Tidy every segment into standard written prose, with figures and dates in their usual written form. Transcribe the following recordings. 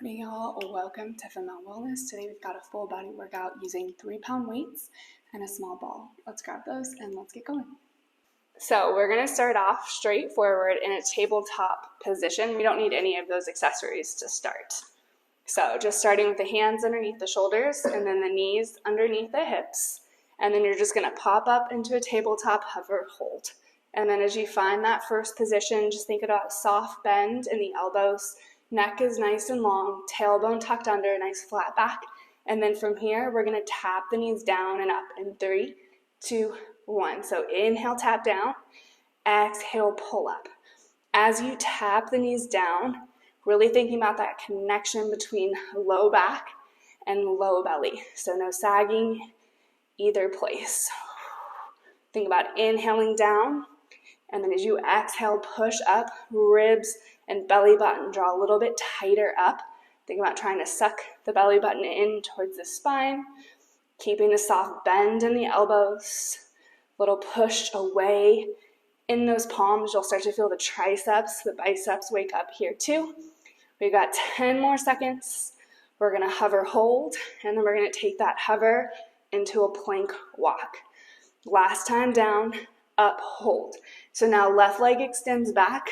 Morning, y'all. Welcome to Female Wellness. Today we've got a full body workout using 3-pound weights and a small ball. Let's grab those and let's get going. So we're going to start off straight forward in a tabletop position. We don't need any of those accessories to start. So just starting with the hands underneath the shoulders and then the knees underneath the hips. And then you're just going to pop up into a tabletop hover hold. And then as you find that first position, just think about a soft bend in the elbows. Neck is nice and long, tailbone tucked under, nice flat back. And then from here, we're going to tap the knees down and up in 3, 2, 1. So inhale, tap down. Exhale, pull up. As you tap the knees down, really thinking about that connection between low back and low belly. So no sagging either place. Think about inhaling down. And then as you exhale, push up, ribs and belly button draw a little bit tighter up. Think about trying to suck the belly button in towards the spine, keeping a soft bend in the elbows, little push away in those palms. You'll start to feel the triceps, the biceps wake up here too. We've got 10 more seconds. We're going to hover hold, and then we're going to take that hover into a plank walk. Last time down, up, hold. So now left leg extends back,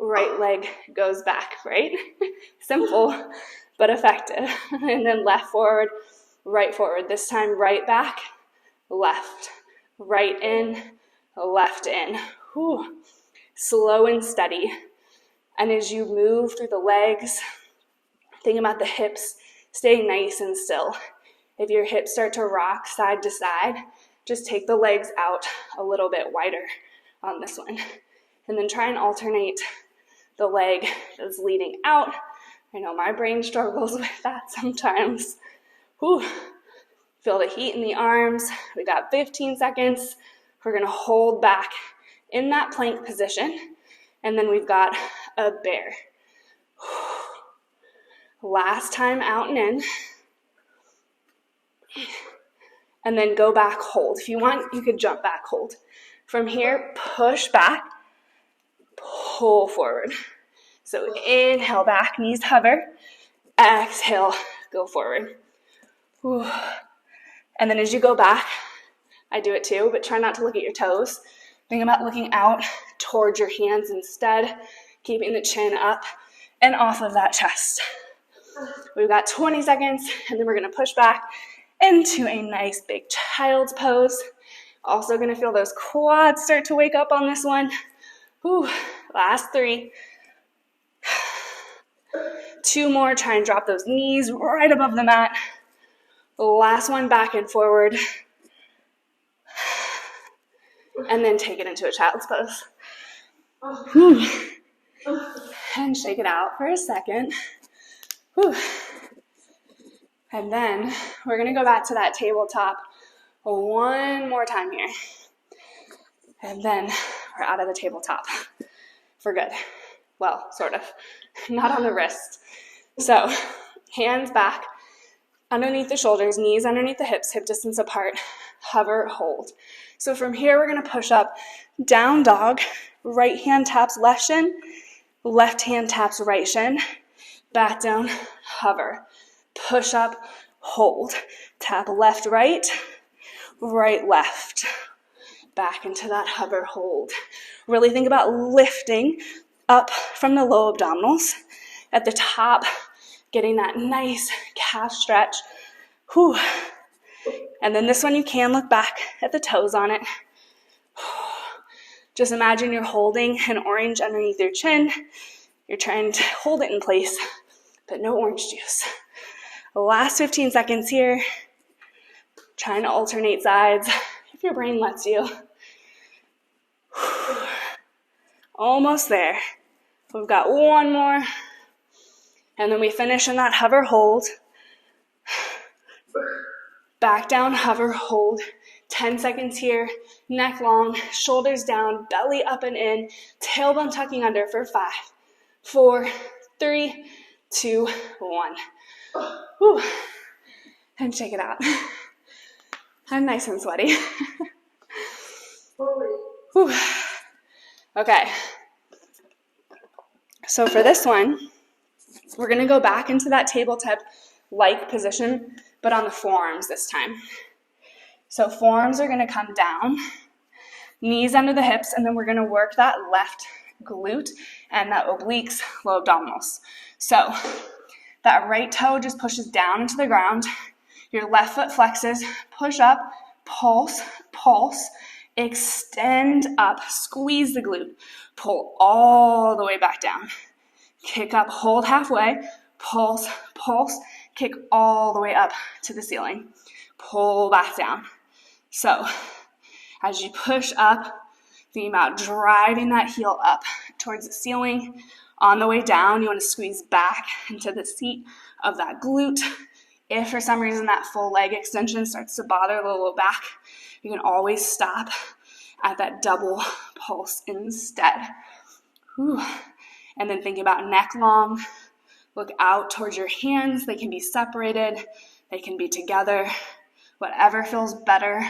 right leg goes back, right? Simple, but effective. And then left forward, right forward. This time right back, left, right in, left in. Whew. Slow and steady. And as you move through the legs, think about the hips staying nice and still. If your hips start to rock side to side, just take the legs out a little bit wider on this one. And then try and alternate the leg that's leading out. I know my brain struggles with that sometimes. Whew. Feel the heat in the arms. We got 15 seconds. We're going to hold back in that plank position. And then we've got a bear. Last time out and in. And then go back, hold. If you want, you could jump back, hold. From here, push back, pull forward. So inhale back, knees hover. Exhale, go forward. Whew. And then as you go back, I do it too, but try not to look at your toes. Think about looking out towards your hands instead, keeping the chin up and off of that chest. We've got 20 seconds, and then we're going to push back into a nice big child's pose. Also going to feel those quads start to wake up on this one. Whew. Last 3. 2 more. Try and drop those knees right above the mat. Last one, back and forward. And then take it into a child's pose. Whew. And shake it out for a second. Whew. And then we're going to go back to that tabletop one more time here. And then we're out of the tabletop for good. Well, sort of. Not on the wrist. So hands back, underneath the shoulders, knees underneath the hips, hip distance apart, hover, hold. So from here, we're going to push up, down dog, right hand taps left shin, left hand taps right shin, back down, hover. Push up, hold. Tap left, right, right, left. Back into that hover hold. Really think about lifting up from the low abdominals. At the top, getting that nice calf stretch. Whew. And then this one, you can look back at the toes on it. Just imagine you're holding an orange underneath your chin. You're trying to hold it in place, but no orange juice. Last 15 seconds here. Trying to alternate sides if your brain lets you. Almost there. We've got one more. And then we finish in that hover hold. Back down, hover, hold. 10 seconds here. Neck long, shoulders down, belly up and in, tailbone tucking under for 5, 4, 3, 2, 1. Whew. And shake it out. I'm nice and sweaty. Whew. Okay. So for this one, We're going to go back into that tabletop-like position, but on the forearms this time. So forearms are going to come down, knees under the hips, and then we're going to work that left glute and that obliques, low abdominals. So that right toe just pushes down into the ground. Your left foot flexes, push up, pulse, pulse, extend up, squeeze the glute, pull all the way back down. Kick up, hold halfway, pulse, pulse, kick all the way up to the ceiling. Pull back down. So as you push up, think about driving that heel up towards the ceiling. On the way down, you want to squeeze back into the seat of that glute. If for some reason that full leg extension starts to bother the low back, you can always stop at that double pulse instead. Whew. And then think about neck long. Look out towards your hands. They can be separated. They can be together. Whatever feels better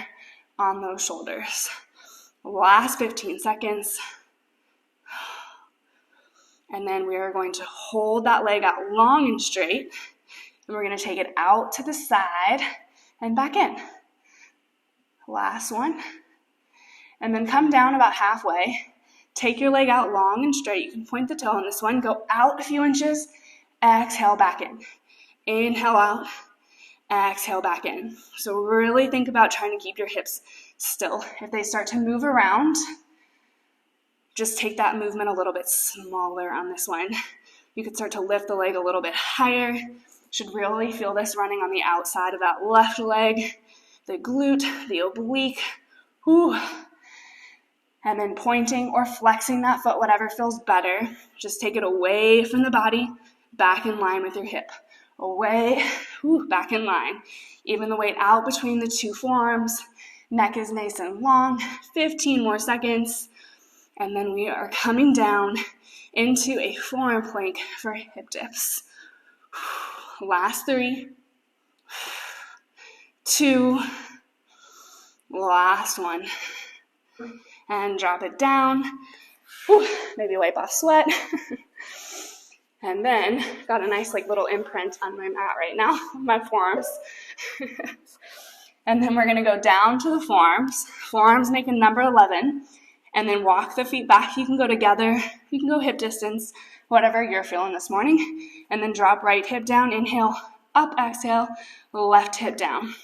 on those shoulders. Last 15 seconds. And then we are going to hold that leg out long and straight. And we're going to take it out to the side and back in. Last one. And then come down about halfway. Take your leg out long and straight. You can point the toe on this one. Go out a few inches. Exhale back in. Inhale out. Exhale back in. So really think about trying to keep your hips still. If they start to move around, just take that movement a little bit smaller on this one. You could start to lift the leg a little bit higher. Should really feel this running on the outside of that left leg, the glute, the oblique. Ooh. And then pointing or flexing that foot, whatever feels better. Just take it away from the body, back in line with your hip. Away, back in line. Even the weight out between the two forearms. Neck is nice and long. 15 more seconds. And then we are coming down into a forearm plank for hip dips. Last 3, 2, last 1. And drop it down. Maybe wipe off sweat. And then, got a nice little imprint on my mat right now, my forearms. And then we're going to go down to the forearms. Forearms make a number 11. And then walk the feet back. You can go together. You can go hip distance, whatever you're feeling this morning. And then drop right hip down. Inhale, up, exhale, left hip down.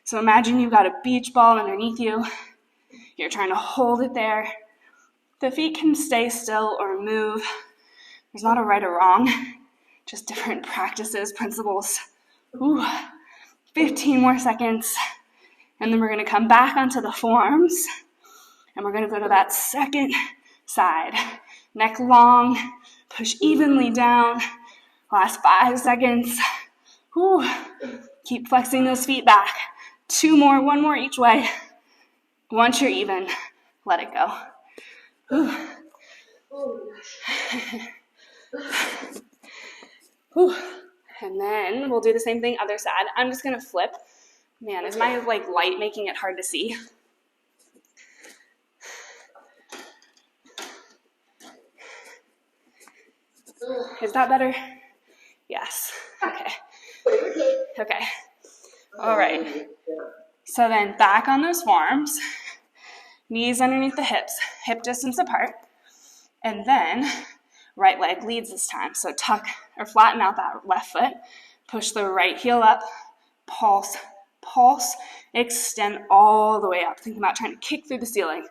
So imagine you've got a beach ball underneath you. You're trying to hold it there. The feet can stay still or move. There's not a right or wrong, just different practices, principles. 15 more seconds. And then we're going to come back onto the forearms. And we're going to go to that second side. Neck long, push evenly down. Last 5 seconds. Keep flexing those feet back. 2 more, 1 more each way. Once you're even, let it go. And then we'll do the same thing other side. I'm just going to flip. Man, is my light making it hard to see? Is that better? Yes. Okay. All right. So then back on those forearms, knees underneath the hips, hip distance apart, and then right leg leads this time. So tuck or flatten out that left foot, push the right heel up, pulse, pulse, extend all the way up. Think about trying to kick through the ceiling.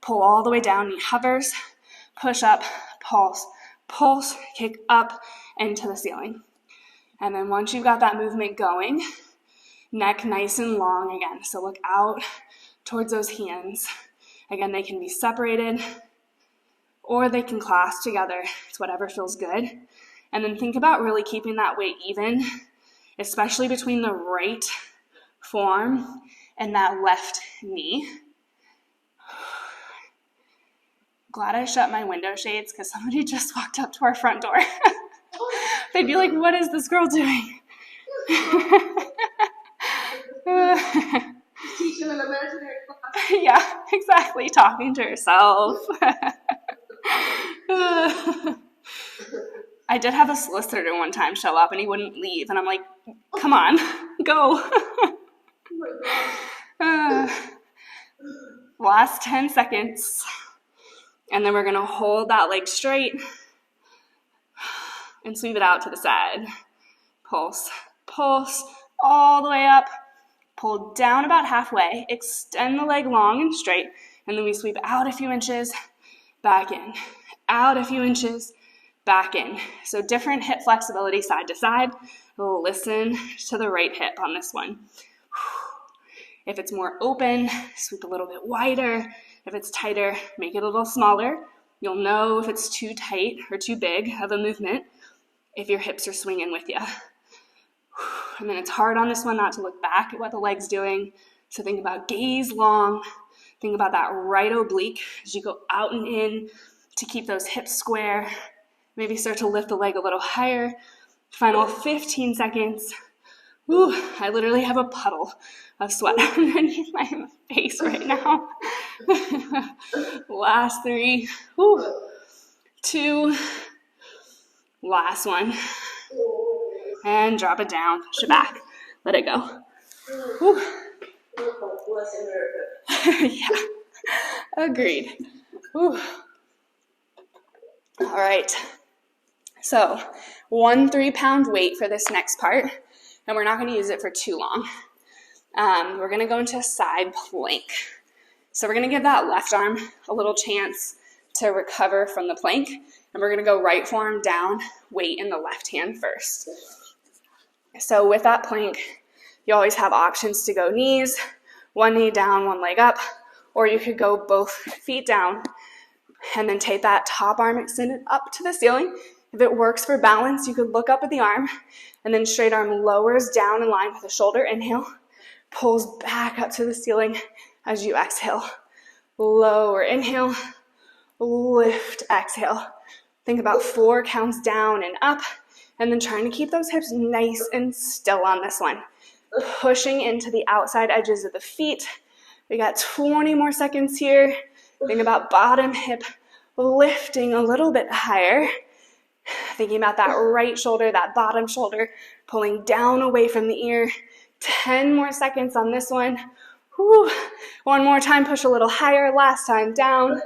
Pull all the way down, knee hovers, push up, pulse, pulse, kick up into the ceiling. And then once you've got that movement going, neck nice and long again. So look out towards those hands. Again, they can be separated or they can clasp together. It's whatever feels good. And then think about really keeping that weight even, especially between the right forearm and that left knee. Glad I shut my window shades because somebody just walked up to our front door. They'd be like, what is this girl doing? Teaching an imaginary class. Yeah, exactly. Talking to herself. I did have a solicitor one time show up and he wouldn't leave. And I'm like, come on, go. Last 10 seconds. And then we're going to hold that leg straight and sweep it out to the side. Pulse, pulse, all the way up. Pull down about halfway. Extend the leg long and straight. And then we sweep out a few inches, back in. Out a few inches, back in. So different hip flexibility side to side. Listen to the right hip on this one. If it's more open, sweep a little bit wider. If it's tighter, make it a little smaller. You'll know if it's too tight or too big of a movement if your hips are swinging with you. And then it's hard on this one not to look back at what the leg's doing. So think about gaze long. Think about that right oblique as you go out and in to keep those hips square. Maybe start to lift the leg a little higher. Final 15 seconds. Ooh, I literally have a puddle of sweat underneath my face right now. Last 3. Ooh. 2. Last one. And drop it down. Push it back. Let it go. Ooh. Yeah. Agreed. Ooh. All right. So 1 3-pound weight for this next part. And we're not going to use it for too long. We're going to go into a side plank. So we're going to give that left arm a little chance to recover from the plank. And we're going to go right forearm down, weight in the left hand first. So with that plank, you always have options to go knees, 1 knee down, 1 leg up, or you could go both feet down and then take that top arm extended up to the ceiling. If it works for balance, you could look up at the arm and then straight arm lowers down in line with the shoulder. Inhale, pulls back up to the ceiling as you exhale. Lower, inhale, lift, exhale. Think about 4 counts down and up, and then trying to keep those hips nice and still on this one. Pushing into the outside edges of the feet. We got 20 more seconds here. Think about bottom hip lifting a little bit higher. Thinking about that right shoulder, that bottom shoulder, pulling down away from the ear. 10 more seconds on this one. Whew. 1 more time, push a little higher. Last time down.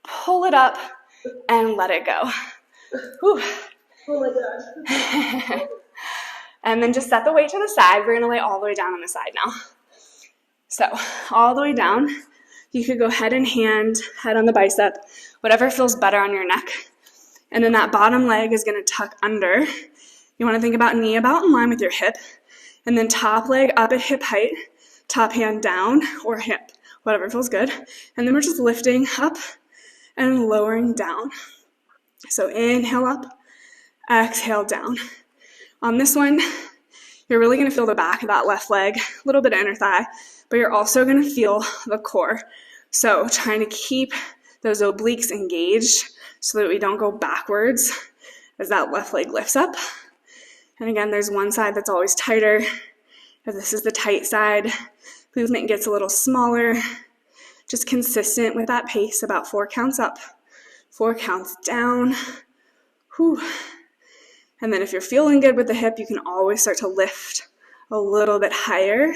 Pull it up and let it go. Whew. Oh my gosh. And then just set the weight to the side. We're going to lay all the way down on the side now. So all the way down. You could go head in hand, head on the bicep, whatever feels better on your neck. And then that bottom leg is going to tuck under. You want to think about knee about in line with your hip. And then top leg up at hip height, top hand down or hip, whatever feels good. And then we're just lifting up and lowering down. So inhale up, exhale down. On this one, you're really going to feel the back of that left leg, a little bit of inner thigh, but you're also going to feel the core. So trying to keep those obliques engaged so that we don't go backwards as that left leg lifts up. And again, there's one side that's always tighter. If this is the tight side, movement gets a little smaller. Just consistent with that pace, about 4 counts up, 4 counts down. Whew. And then if you're feeling good with the hip, you can always start to lift a little bit higher.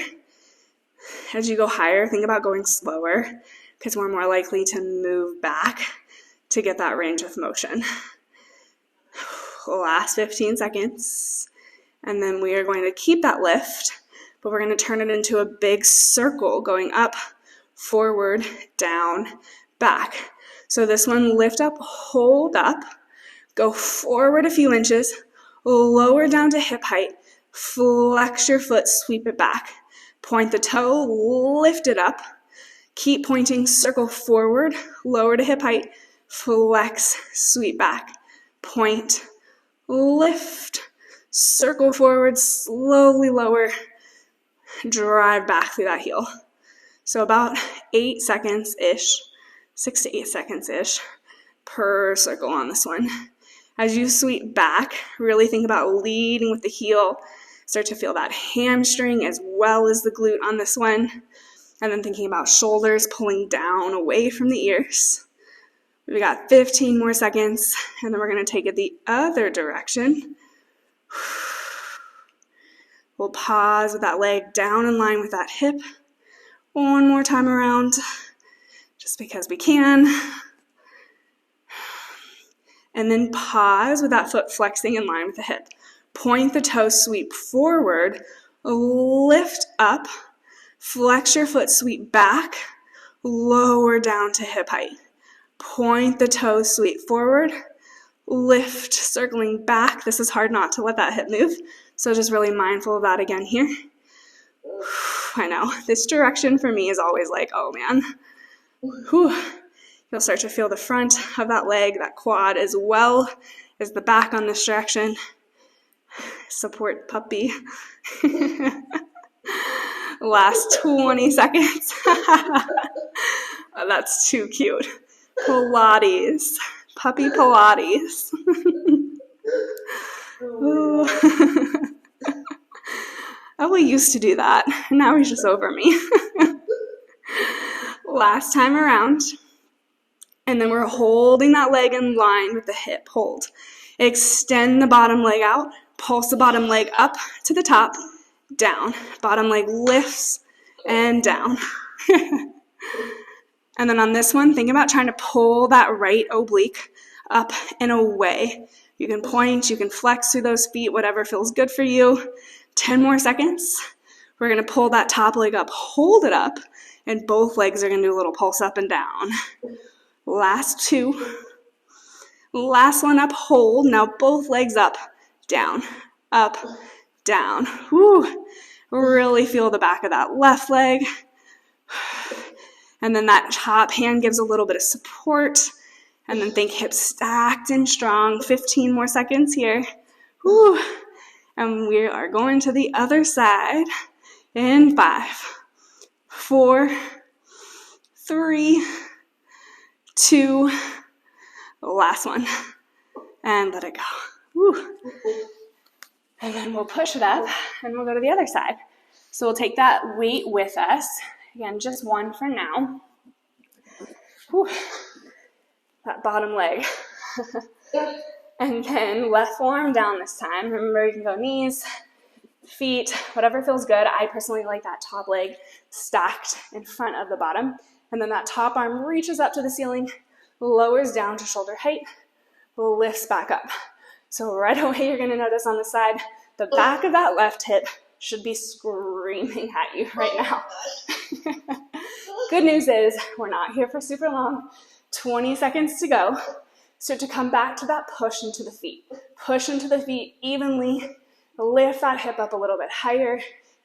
As you go higher, think about going slower because we're more likely to move back to get that range of motion. Last 15 seconds. And then we are going to keep that lift, but we're going to turn it into a big circle going up, forward, down, back. So this one, lift up, hold up, go forward a few inches, lower down to hip height, flex your foot, sweep it back. Point the toe, lift it up. Keep pointing, circle forward, lower to hip height, flex, sweep back. Point, lift, circle forward, slowly lower, drive back through that heel. So about 8 seconds-ish, 6 to 8 seconds-ish per circle on this one. As you sweep back, really think about leading with the heel. Start to feel that hamstring as well as the glute on this one. And then thinking about shoulders pulling down away from the ears. We got 15 more seconds, and then we're going to take it the other direction. We'll pause with that leg down in line with that hip. One more time around, just because we can. And then pause with that foot flexing in line with the hip. Point the toes, sweep forward, lift up, flex your foot, sweep back, lower down to hip height. Point the toes, sweep forward, lift, circling back. This is hard not to let that hip move, so just really mindful of that again here. I know, this direction for me is always like, oh man. Whew. You'll start to feel the front of that leg, that quad, as well as the back on this direction. Support puppy. Last 20 seconds. Oh, that's too cute. Pilates. Puppy Pilates. Oh, we used to do that. Now he's just over me. Last time around. And then we're holding that leg in line with the hip. Hold. Extend the bottom leg out. Pulse the bottom leg up to the top. Down. Bottom leg lifts and down. And then on this one, think about trying to pull that right oblique up and away. You can point, you can flex through those feet, whatever feels good for you. 10 more seconds. We're going to pull that top leg up, hold it up, and both legs are going to do a little pulse up and down. Last 2. Last one up, hold. Now both legs up, down, up, down. Whew. Really feel the back of that left leg. And then that top hand gives a little bit of support. And then think hips stacked and strong. 15 more seconds here. Whew. And we are going to the other side in 5, 4, 3, 2, last one. And let it go. Whew. And then we'll push it up and we'll go to the other side. So we'll take that weight with us. Again, just one for now. Whew. That bottom leg. And then left forearm down this time. Remember, you can go knees, feet, whatever feels good. I personally like that top leg stacked in front of the bottom. And then that top arm reaches up to the ceiling, lowers down to shoulder height, lifts back up. So right away, you're going to notice on the side, the back of that left hip should be screaming at you right now. Good news is we're not here for super long. 20 seconds to go. Start to come back to that push into the feet. Push into the feet evenly. Lift that hip up a little bit higher.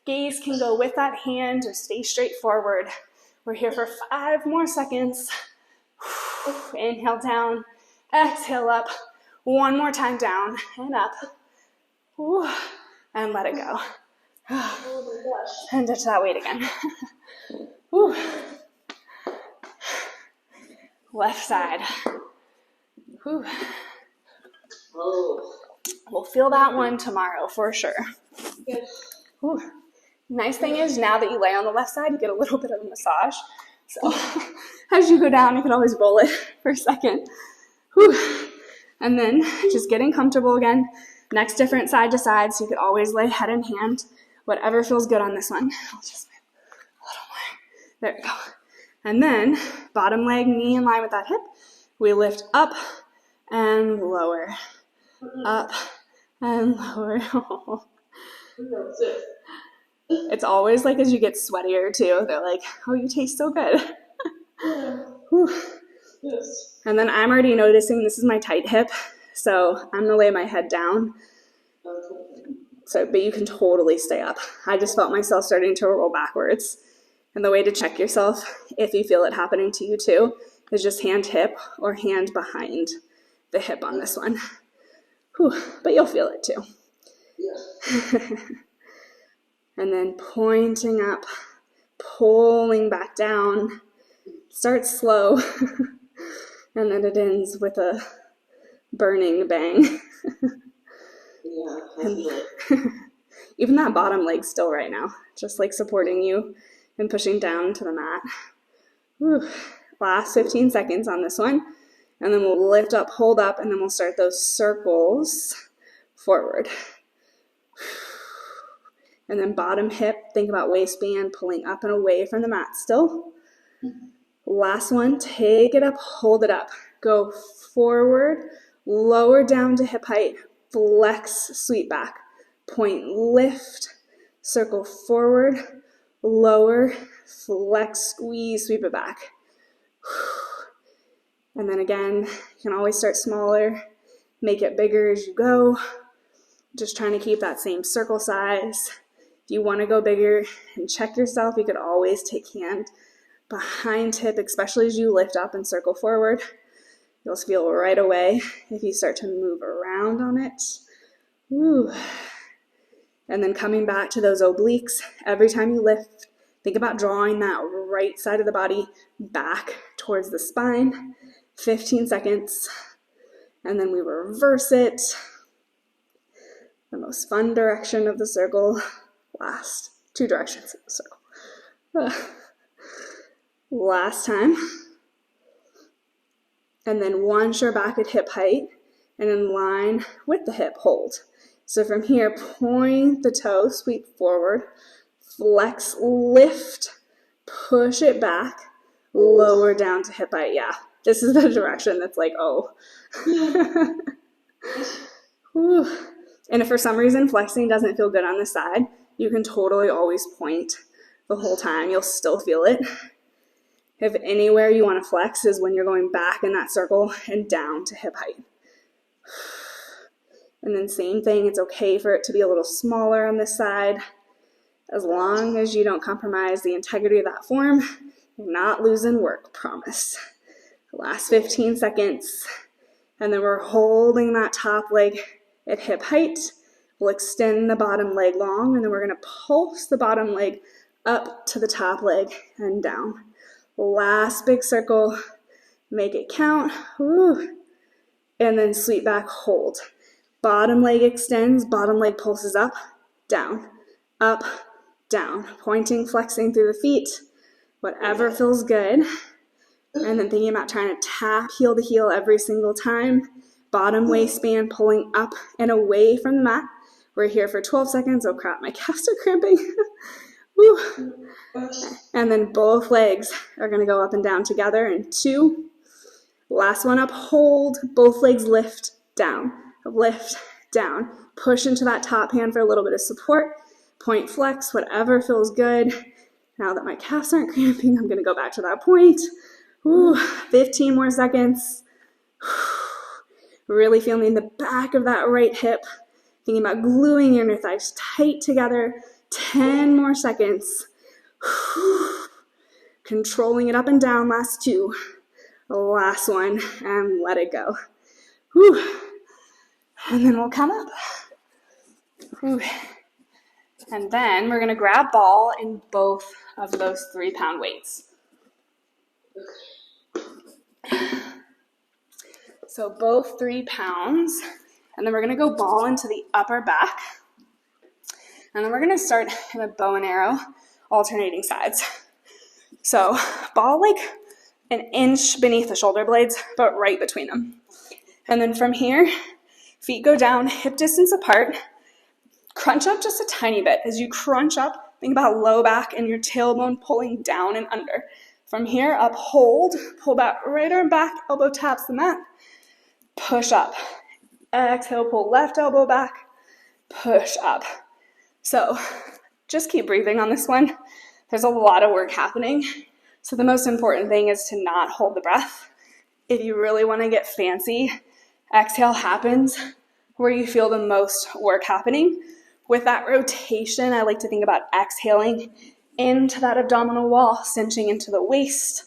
Gaze can go with that hand or stay straight forward. We're here for 5 more seconds. Inhale down. Exhale up. One more time down and up. And let it go. And touch that weight again. Left side. We'll feel that one tomorrow for sure. Nice thing is now that you lay on the left side, you get a little bit of a massage. So as you go down, you can always roll it for a second. And then just getting comfortable again. Next, different side to side, so you could always lay head in hand. Whatever feels good on this one. I'll just move a little more. There we go. And then bottom leg, knee in line with that hip. We lift up and lower. Up and lower. It's always like as you get sweatier too, they're like, oh, you taste so good. Yes. And then I'm already noticing this is my tight hip, so I'm going to lay my head down. So, but you can totally stay up. I just felt myself starting to roll backwards. And the way to check yourself, if you feel it happening to you too, is just hand hip or hand behind the hip on this one. But you'll feel it too. Yeah. And then pointing up, pulling back down. Start slow. And then it ends with a burning bang. Yeah, I feel it. Even that bottom leg still right now, just like supporting you and pushing down to the mat. Last 15 seconds on this one. And then we'll lift up, hold up, and then we'll start those circles forward. And then bottom hip, think about waistband pulling up and away from the mat still. Last one, take it up, hold it up. Go forward, lower down to hip height, flex, sweep back. Point, lift, circle forward, lower, flex, squeeze, sweep it back. And then again, you can always start smaller, make it bigger as you go. Just trying to keep that same circle size. If you want to go bigger and check yourself, you could always take hand behind hip, especially as you lift up and circle forward. You'll feel right away if you start to move around on it. Woo. And then coming back to those obliques, every time you lift, think about drawing that right side of the body back towards the spine. 15 seconds. And then we reverse it. The most fun direction of the circle. Last 2 directions of the circle. Last time. And then one sure back at hip height and in line with the hip hold. So from here, point the toe, sweep forward, flex, lift, push it back, lower down to hip height. Yeah, this is the direction that's like, oh. And if for some reason flexing doesn't feel good on the side, you can totally always point the whole time. You'll still feel it. If anywhere you want to flex is when you're going back in that circle and down to hip height. And then same thing, it's okay for it to be a little smaller on this side. As long as you don't compromise the integrity of that form, you're not losing work, promise. Last 15 seconds. And then we're holding that top leg at hip height. We'll extend the bottom leg long, and then we're going to pulse the bottom leg up to the top leg and down. Last big circle, make it count. Woo. And then sweep back, hold. Bottom leg extends, bottom leg pulses up, down, pointing, flexing through the feet, whatever feels good. And then thinking about trying to tap heel to heel every single time. Bottom waistband pulling up and away from the mat. We're here for 12 seconds. Oh crap, my calves are cramping. Woo. And then both legs are going to go up and down together in 2. Last one up, hold. Both legs lift, down, push into that top hand for a little bit of support, point, flex, whatever feels good. Now that my calves aren't cramping, I'm going to go back to that point. 15 more seconds. Really feeling the back of that right hip, thinking about gluing your inner thighs tight together. 10 more seconds. Controlling it up and down, last 2. Last one, and let it go. And then we'll come up. And then we're going to grab ball in both of those 3-pound weights. So both 3 pounds. And then we're going to go ball into the upper back. And then we're going to start in a bow and arrow, alternating sides. So ball like an inch beneath the shoulder blades, but right between them. And then from here, feet go down, hip distance apart. Crunch up just a tiny bit. As you crunch up, think about low back and your tailbone pulling down and under. From here, up, hold, pull back, right arm back, elbow taps the mat. Push up. Exhale, pull left elbow back, push up. So just keep breathing on this one. There's a lot of work happening. So the most important thing is to not hold the breath. If you really want to get fancy, exhale happens where you feel the most work happening. With that rotation, I like to think about exhaling into that abdominal wall, cinching into the waist.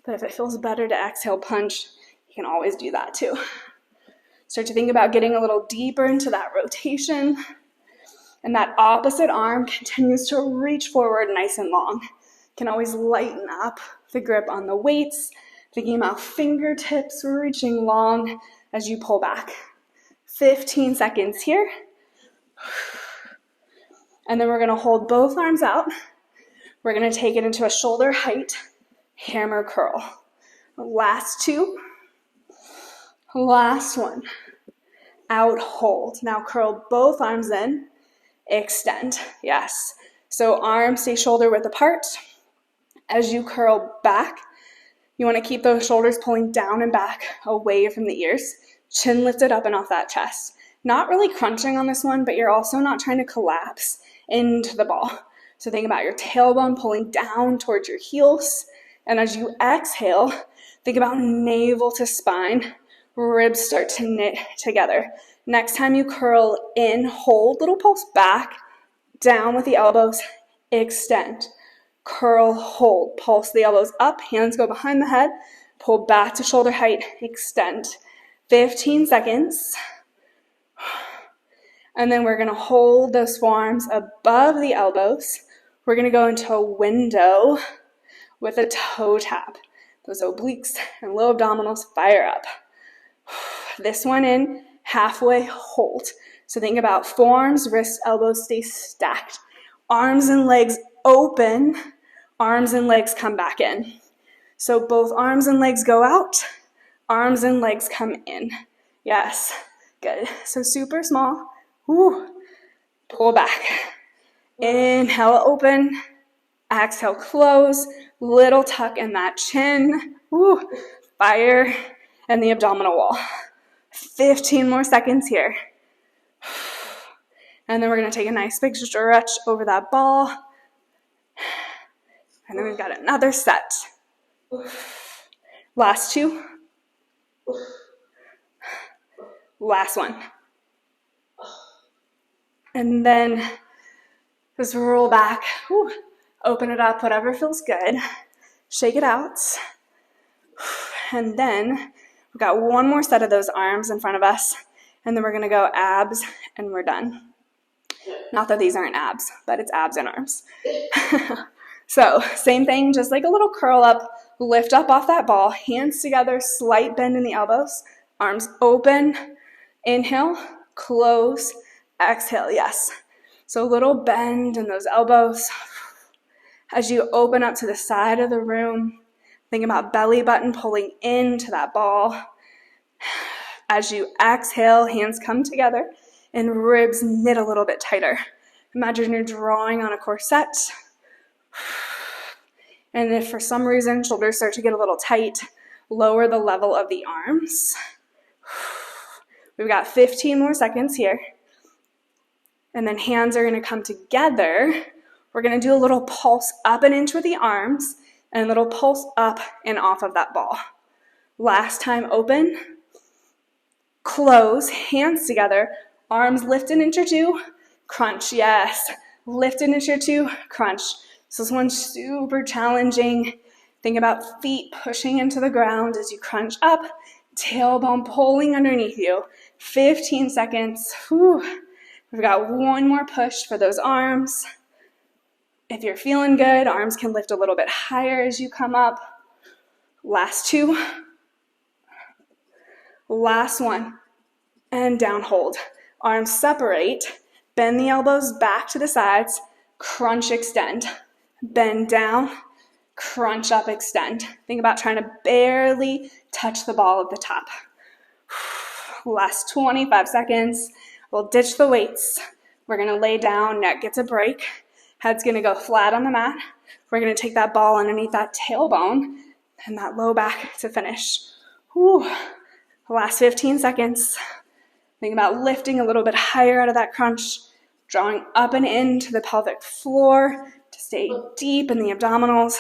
But if it feels better to exhale punch, you can always do that too. Start to think about getting a little deeper into that rotation. And that opposite arm continues to reach forward nice and long. Can always lighten up the grip on the weights, thinking about fingertips reaching long as you pull back. 15 seconds here. And then we're going to hold both arms out. We're going to take it into a shoulder height hammer curl. Last 2. Last one. Out, hold. Now curl both arms in, extend. Yes. So arms stay shoulder width apart. As you curl back, you want to keep those shoulders pulling down and back away from the ears. Chin lifted up and off that chest. Not really crunching on this one, but you're also not trying to collapse into the ball. So think about your tailbone pulling down towards your heels. And as you exhale, think about navel to spine. Ribs start to knit together. Next time you curl in, hold, little pulse back, down with the elbows, extend. Curl, hold, pulse the elbows up, hands go behind the head, pull back to shoulder height, extend. 15 seconds. And then we're going to hold those forearms above the elbows. We're going to go into a window with a toe tap. Those obliques and low abdominals fire up. This one in, halfway, hold. So think about forearms, wrists, elbows stay stacked. Arms and legs open, arms and legs come back in. So both arms and legs go out, arms and legs come in. Yes, good. So super small. Woo. Pull back. Inhale, open. Exhale, close. Little tuck in that chin. Woo. Fire. And the abdominal wall. 15 more seconds here. And then we're going to take a nice big stretch over that ball. And then we've got another set. Last two. Last one. And then just roll back. Whew. Open it up, whatever feels good. Shake it out. And then we've got one more set of those arms in front of us. And then we're going to go abs, and we're done. Not that these aren't abs, but it's abs and arms. So same thing, just like a little curl up, lift up off that ball, hands together, slight bend in the elbows, arms open, inhale, close, exhale, yes. So a little bend in those elbows. As you open up to the side of the room, think about belly button pulling into that ball. As you exhale, hands come together and ribs knit a little bit tighter. Imagine you're drawing on a corset. And if for some reason shoulders start to get a little tight, lower the level of the arms. We've got 15 more seconds here. And then hands are going to come together. We're going to do a little pulse up and into the arms and a little pulse up and off of that ball. Last time, open, close, hands together, arms lift an inch or two, crunch, yes. Lift an inch or two, crunch. So this one's super challenging. Think about feet pushing into the ground as you crunch up, tailbone pulling underneath you. 15 seconds. Whew. We've got one more push for those arms. If you're feeling good, arms can lift a little bit higher as you come up. Last two. Last one. And down, hold. Arms separate. Bend the elbows back to the sides. Crunch, extend. Bend down. Crunch up, extend. Think about trying to barely touch the ball at the top. Last 25 seconds. We'll ditch the weights. We're going to lay down, neck gets a break. Head's going to go flat on the mat. We're going to take that ball underneath that tailbone and that low back to finish. Whew. Last 15 seconds. Think about lifting a little bit higher out of that crunch, drawing up and into the pelvic floor to stay deep in the abdominals.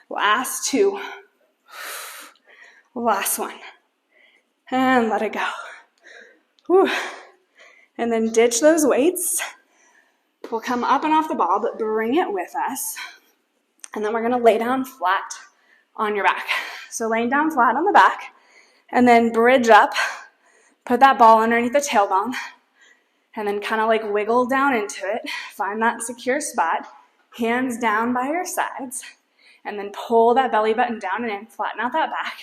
Last two. Last one. And let it go. Whew. And then ditch those weights. We'll come up and off the ball, but bring it with us. And then we're going to lay down flat on your back. So laying down flat on the back, and then bridge up. Put that ball underneath the tailbone, and then kind of like wiggle down into it. Find that secure spot. Hands down by your sides, and then pull that belly button down and in. Flatten out that back,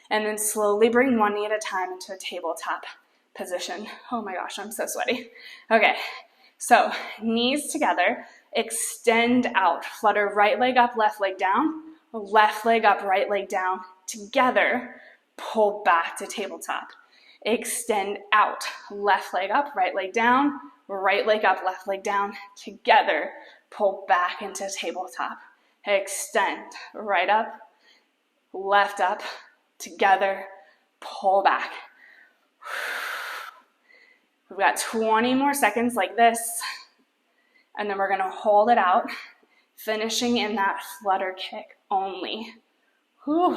and then slowly bring one knee at a time into a tabletop position. Oh my gosh, I'm so sweaty. Okay, so knees together, extend out. Flutter right leg up, left leg down. Left leg up, right leg down. Together, pull back to tabletop. Extend out. Left leg up, right leg down, right leg up, left leg down. Together, pull back into tabletop. Extend, right up, left up, together, pull back. We've got 20 more seconds like this, and then we're going to hold it out, finishing in that flutter kick only. Whew.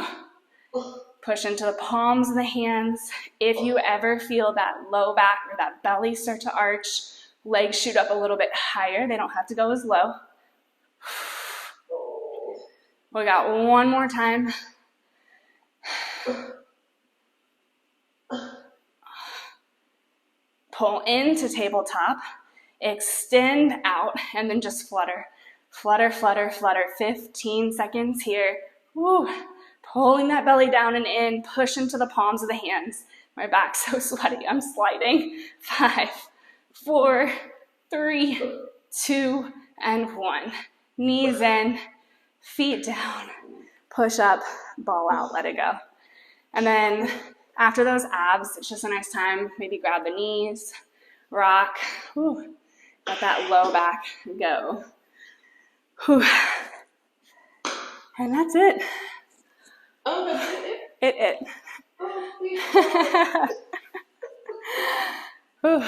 Push into the palms of the hands. If you ever feel that low back or that belly start to arch, legs shoot up a little bit higher. They don't have to go as low. We got one more time. Pull into tabletop, extend out, and then just flutter. Flutter, flutter, flutter. 15 seconds here. Woo. Pulling that belly down and in, push into the palms of the hands. My back's so sweaty, I'm sliding. 5, 4, 3, 2, and 1. Knees in, feet down, push up, ball out, let it go. And then after those abs, it's just a nice time, maybe grab the knees, rock, whew, let that low back go. Whew. And that's it. Oh, that's it? It. Oh, please. Whew.